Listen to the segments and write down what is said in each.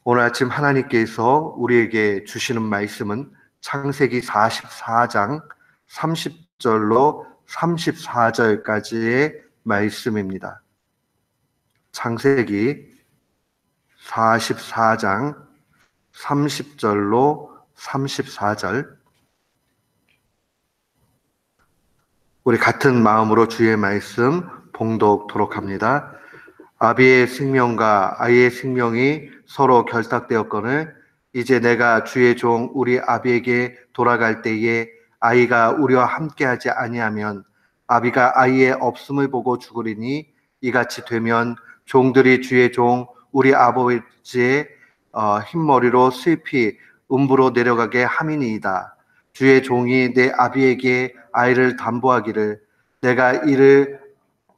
오늘 아침 하나님께서 우리에게 주시는 말씀은 창세기 44장 30절로 34절까지의 말씀입니다. 창세기 44장 30절로 34절. 우리 같은 마음으로 주의 말씀 봉독토록 합니다. 아비의 생명과 아이의 생명이 서로 결탁되었거늘 이제 내가 주의 종 우리 아비에게 돌아갈 때에 아이가 우리와 함께하지 아니하면 아비가 아이의 없음을 보고 죽으리니 이같이 되면 종들이 주의 종 우리 아버지의 흰머리로 슬피 음부로 내려가게 함이니이다. 주의 종이 내 아비에게 아이를 담보하기를 내가 이를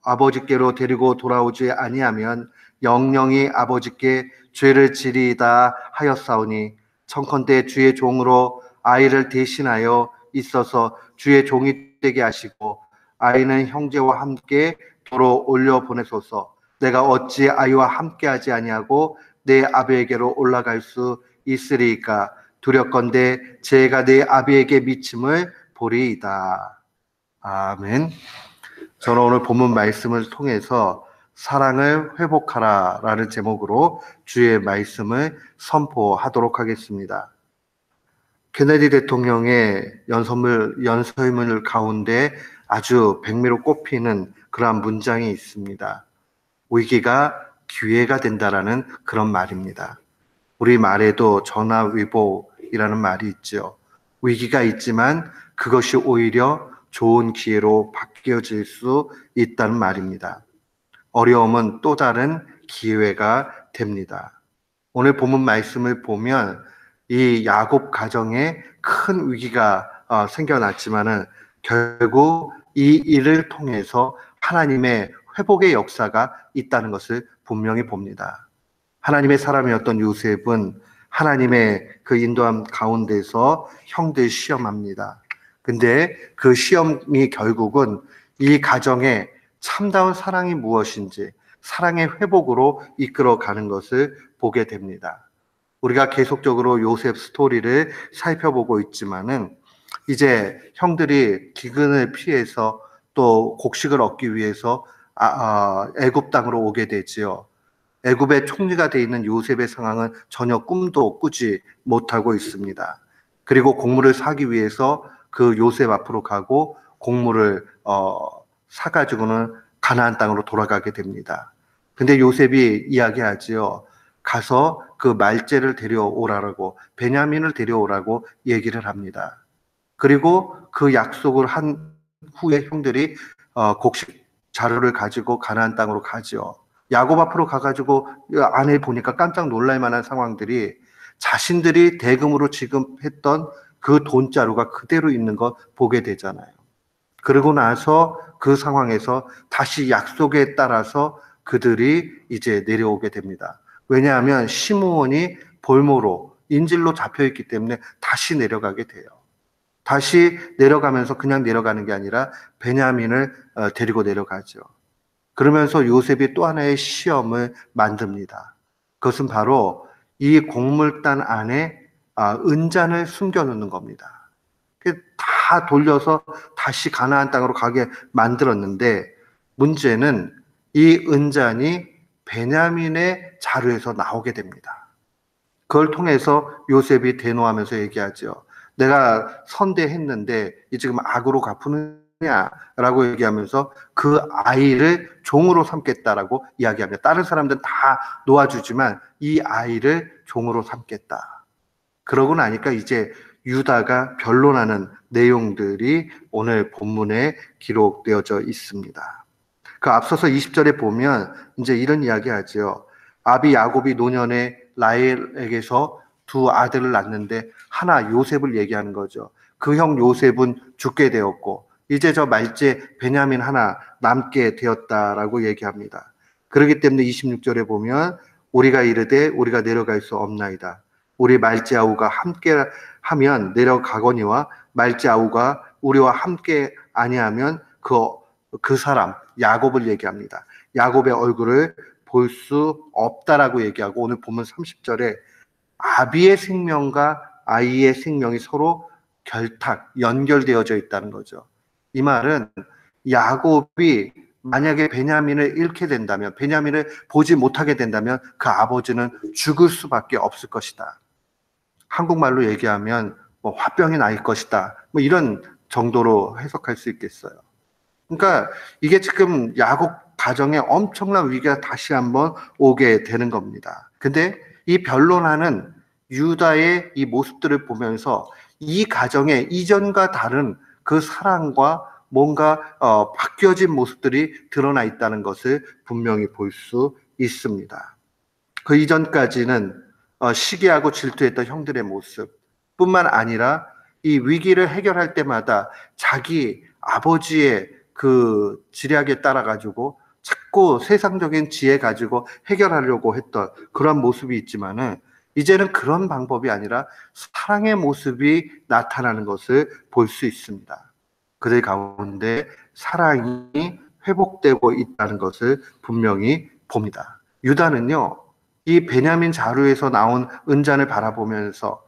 아버지께로 데리고 돌아오지 아니하면 영영이 아버지께 죄를 지리이다 하였사오니 청컨대 주의 종으로 아이를 대신하여 있어서 주의 종이 되게 하시고 아이는 형제와 함께 도로 올려 보내소서. 내가 어찌 아이와 함께하지 아니하고 내 아비에게로 올라갈 수 있으리이까. 두렵건대 제가 내 아비에게 미침을 보리이다. 아멘. 저는 오늘 본문 말씀을 통해서 사랑을 회복하라 라는 제목으로 주의 말씀을 선포하도록 하겠습니다. 케네디 대통령의 연설문 가운데 아주 백미로 꼽히는 그러한 문장이 있습니다. 위기가 기회가 된다라는 그런 말입니다. 우리 말에도 전화위복이라는 말이 있죠. 위기가 있지만 그것이 오히려 좋은 기회로 바뀌어질 수 있다는 말입니다. 어려움은 또 다른 기회가 됩니다. 오늘 본문 말씀을 보면 이 야곱 가정에 큰 위기가 생겨났지만은 결국 이 일을 통해서 하나님의 회복의 역사가 있다는 것을 분명히 봅니다. 하나님의 사람이었던 요셉은 하나님의 그 인도함 가운데서 형들 시험합니다. 근데 그 시험이 결국은 이 가정의 참다운 사랑이 무엇인지 사랑의 회복으로 이끌어가는 것을 보게 됩니다. 우리가 계속적으로 요셉 스토리를 살펴보고 있지만은 이제 형들이 기근을 피해서 또 곡식을 얻기 위해서 애굽 땅으로 오게 되지요. 애굽의 총리가 되어 있는 요셉의 상황은 전혀 꿈도 꾸지 못하고 있습니다. 그리고 곡물을 사기 위해서 그 요셉 앞으로 가고 곡물을 사가지고는 가나안 땅으로 돌아가게 됩니다. 근데 요셉이 이야기하지요. 가서 그 말제를 데려오라고, 베냐민을 데려오라고 얘기를 합니다. 그리고 그 약속을 한 후에 형들이 곡식 자루를 가지고 가나안 땅으로 가죠. 야곱 앞으로 가가지고 안에 보니까 깜짝 놀랄 만한 상황들이 자신들이 대금으로 지급했던 그 돈자루가 그대로 있는 거 보게 되잖아요. 그러고 나서 그 상황에서 다시 약속에 따라서 그들이 이제 내려오게 됩니다. 왜냐하면 시므온이 볼모로 인질로 잡혀있기 때문에 다시 내려가게 돼요. 다시 내려가면서 그냥 내려가는 게 아니라 베냐민을 데리고 내려가죠. 그러면서 요셉이 또 하나의 시험을 만듭니다. 그것은 바로 이 곡물단 안에 은잔을 숨겨놓는 겁니다. 다 돌려서 다시 가나안 땅으로 가게 만들었는데 문제는 이 은잔이 베냐민의 자루에서 나오게 됩니다. 그걸 통해서 요셉이 대노하면서 얘기하죠. 내가 선대했는데 지금 악으로 갚으느냐라고 얘기하면서 그 아이를 종으로 삼겠다라고 이야기합니다. 다른 사람들은 다 놓아주지만 이 아이를 종으로 삼겠다. 그러고 나니까 이제 유다가 변론하는 내용들이 오늘 본문에 기록되어져 있습니다. 그 앞서서 20절에 보면 이제 이런 이야기 하죠. 아비 야곱이 노년에 라헬에게서 두 아들을 낳는데 하나 요셉을 얘기하는 거죠. 그 형 요셉은 죽게 되었고 이제 저 말제 베냐민 하나 남게 되었다라고 얘기합니다. 그렇기 때문에 26절에 보면 우리가 이르되 우리가 내려갈 수 없나이다. 우리 말제 아우가 함께 하면 내려가거니와 말제 아우가 우리와 함께 아니하면 그 사람 야곱을 얘기합니다. 야곱의 얼굴을 볼 수 없다라고 얘기하고 오늘 보면 30절에 아비의 생명과 아이의 생명이 서로 연결되어져 있다는 거죠. 이 말은 야곱이 만약에 베냐민을 잃게 된다면, 베냐민을 보지 못하게 된다면 그 아버지는 죽을 수밖에 없을 것이다. 한국말로 얘기하면 뭐 화병이 날 것이다. 뭐 이런 정도로 해석할 수 있겠어요. 그러니까 이게 지금 야곱 가정에 엄청난 위기가 다시 한번 오게 되는 겁니다. 근데 이 변론하는 유다의 이 모습들을 보면서 이 가정의 이전과 다른 그 사랑과 뭔가 바뀌어진 모습들이 드러나 있다는 것을 분명히 볼 수 있습니다. 그 이전까지는 시기하고 질투했던 형들의 모습 뿐만 아니라 이 위기를 해결할 때마다 자기 아버지의 그 지략에 따라 가지고 자꾸 세상적인 지혜 가지고 해결하려고 했던 그런 모습이 있지만은 이제는 그런 방법이 아니라 사랑의 모습이 나타나는 것을 볼 수 있습니다. 그들 가운데 사랑이 회복되고 있다는 것을 분명히 봅니다. 유다는요, 이 베냐민 자루에서 나온 은잔을 바라보면서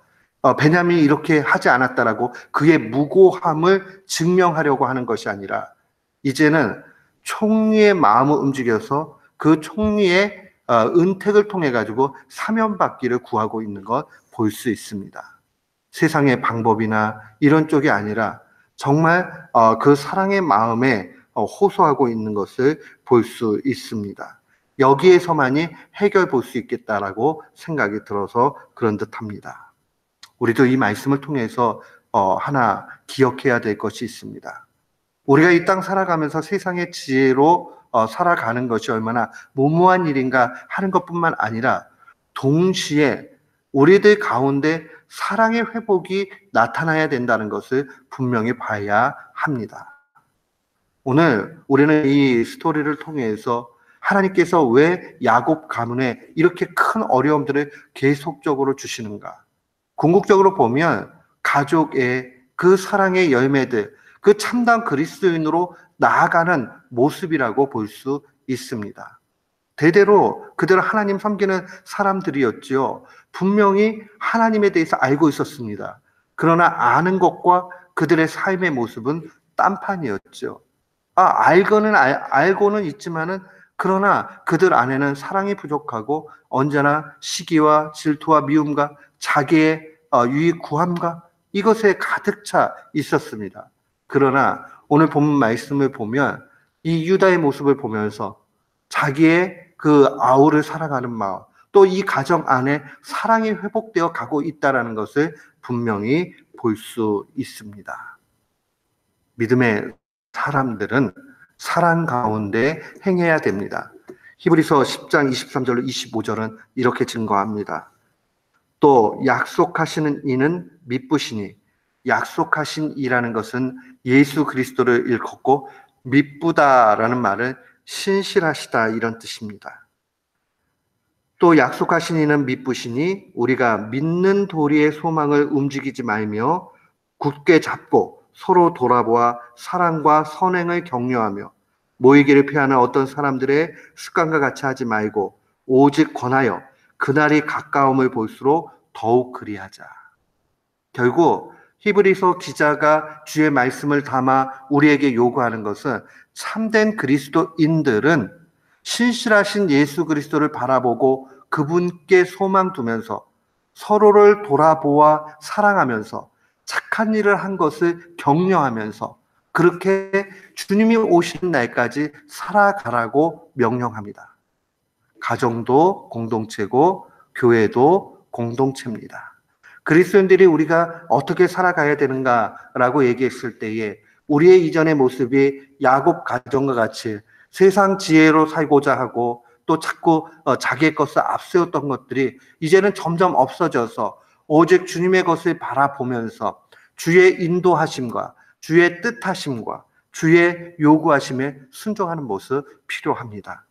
베냐민이 이렇게 하지 않았다라고 그의 무고함을 증명하려고 하는 것이 아니라 이제는 총리의 마음을 움직여서 그 총리의 은택을 통해 가지고 사면받기를 구하고 있는 것 볼 수 있습니다. 세상의 방법이나 이런 쪽이 아니라 정말 그 사랑의 마음에 호소하고 있는 것을 볼 수 있습니다. 여기에서만이 해결 볼 수 있겠다라고 생각이 들어서 그런 듯합니다. 우리도 이 말씀을 통해서 하나 기억해야 될 것이 있습니다. 우리가 이 땅 살아가면서 세상의 지혜로 살아가는 것이 얼마나 무모한 일인가 하는 것뿐만 아니라 동시에 우리들 가운데 사랑의 회복이 나타나야 된다는 것을 분명히 봐야 합니다. 오늘 우리는 이 스토리를 통해서 하나님께서 왜 야곱 가문에 이렇게 큰 어려움들을 계속적으로 주시는가? 궁극적으로 보면 가족의 그 사랑의 열매들, 그 참담 그리스도인으로 나아가는 모습이라고 볼 수 있습니다. 대대로 그들은 하나님 섬기는 사람들이었지요. 분명히 하나님에 대해서 알고 있었습니다. 그러나 아는 것과 그들의 삶의 모습은 딴판이었죠. 알고는 있지만은 그러나 그들 안에는 사랑이 부족하고 언제나 시기와 질투와 미움과 자기의 유익 구함과 이것에 가득 차 있었습니다. 그러나 오늘 본문 말씀을 보면 이 유다의 모습을 보면서 자기의 그 아우를 사랑하는 마음, 또 이 가정 안에 사랑이 회복되어 가고 있다는 것을 분명히 볼 수 있습니다. 믿음의 사람들은 사랑 가운데 행해야 됩니다. 히브리서 10장 23절로 25절은 이렇게 증거합니다. 또 약속하시는 이는 미쁘시니, 약속하신 이라는 것은 예수 그리스도를 일컫고 미쁘다라는 말은 신실하시다 이런 뜻입니다. 또 약속하신 이는 미쁘시니 우리가 믿는 도리의 소망을 움직이지 말며 굳게 잡고 서로 돌아보아 사랑과 선행을 격려하며 모이기를 피하는 어떤 사람들의 습관과 같이 하지 말고 오직 권하여 그날이 가까움을 볼수록 더욱 그리하자. 결국 히브리서 기자가 주의 말씀을 담아 우리에게 요구하는 것은 참된 그리스도인들은 신실하신 예수 그리스도를 바라보고 그분께 소망 두면서 서로를 돌아보아 사랑하면서 착한 일을 한 것을 격려하면서 그렇게 주님이 오시는 날까지 살아가라고 명령합니다. 가정도 공동체고 교회도 공동체입니다. 그리스도인들이 우리가 어떻게 살아가야 되는가라고 얘기했을 때에 우리의 이전의 모습이 야곱 가정과 같이 세상 지혜로 살고자 하고 또 자꾸 자기의 것을 앞세웠던 것들이 이제는 점점 없어져서 오직 주님의 것을 바라보면서 주의 인도하심과 주의 뜻하심과 주의 요구하심에 순종하는 모습 필요합니다.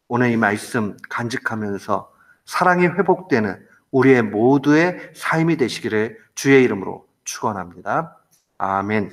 오늘 이 말씀 간직하면서 사랑이 회복되는 우리의 모두의 삶이 되시기를 주의 이름으로 축원합니다. 아멘.